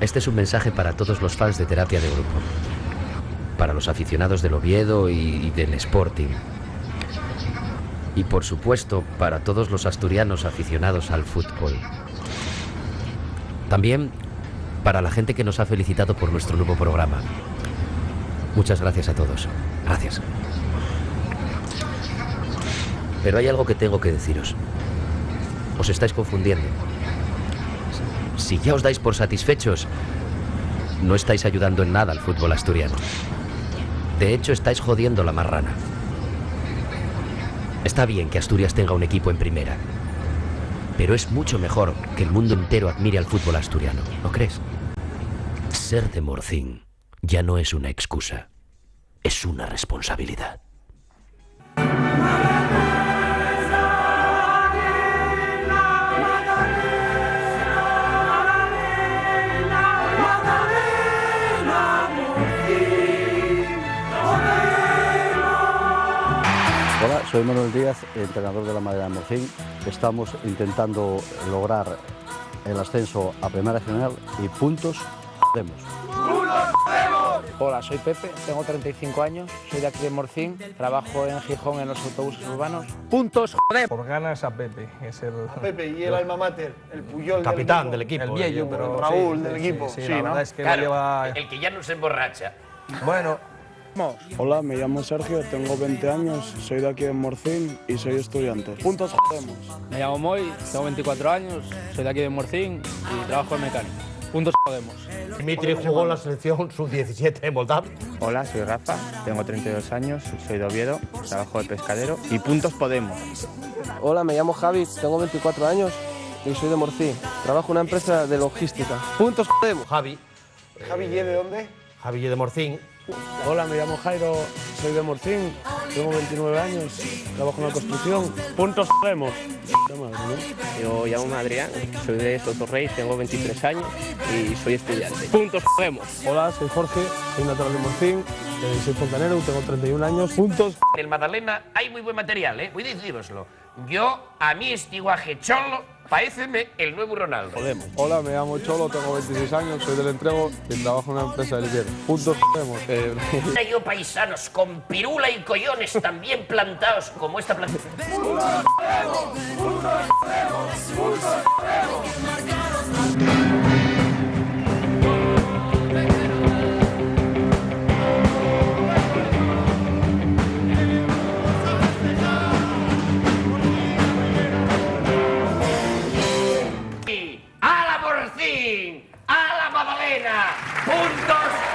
Este es un mensaje para todos los fans de Terapia de Grupo, para los aficionados del Oviedo y del Sporting, y por supuesto para todos los asturianos aficionados al fútbol. También para la gente que nos ha felicitado por nuestro nuevo programa. Muchas gracias a todos. Gracias. Pero hay algo que tengo que deciros. Os estáis confundiendo. Si ya os dais por satisfechos, no estáis ayudando en nada al fútbol asturiano. De hecho, estáis jodiendo la marrana. Está bien que Asturias tenga un equipo en primera, pero es mucho mejor que el mundo entero admire al fútbol asturiano, ¿no crees? Ser de Morcín ya no es una excusa, es una responsabilidad. Hola, soy Manuel Díaz, entrenador de la Madera de Morcín. Estamos intentando lograr el ascenso a Primera Regional y puntos podemos. Hola, soy Pepe, tengo 35 años, soy de aquí de Morcín, trabajo en Gijón en los autobuses urbanos. ¡Puntos, joder! Por ganas a Pepe, es el... A Pepe y el alma mater, el Puyol el capitán del equipo. El viejo, pero Raúl sí, del equipo. Sí, sí, la ¿no? verdad es que Claro, lo lleva... el que ya no se emborracha. Bueno, Hola, me llamo Sergio, tengo 20 años, soy de aquí de Morcín y soy estudiante. Puntos jodemos. Me llamo Moy, tengo 24 años, soy de aquí de Morcín y trabajo en mecánico. Puntos podemos. Dimitri jugó en la selección sub-17 en Moldavia. Hola, soy Rafa, tengo 32 años, soy de Oviedo, trabajo de pescadero y puntos podemos. Hola, me llamo Javi, tengo 24 años y soy de Morcín. Trabajo en una empresa de logística. Puntos podemos. Javi. ¿Javi Ye de dónde? Javi de Morcín. Hola, me llamo Jairo, soy de Morcín, tengo 29 años, trabajo en la construcción. Puntos jodemos. Yo llamo Adrián, soy de Sotorrey, tengo 23 años y soy estudiante. Puntos podemos. Hola, soy Jorge, soy natural de Morcín, soy fontanero, tengo 31 años. Puntos. Del Magdalena hay muy buen material, voy a decíroslo. Yo, a mí este guaje cholo, paréceme el nuevo Ronaldo. Podemos. Hola, me llamo Cholo, tengo 26 años, soy del Entrego y trabajo en una empresa de limpieza. Puntos podemos. Yo, paisanos, con pirula y collones tan bien plantados como esta planta. ¡A la Morcín! ¡A la Magdalena! ¡Puntos!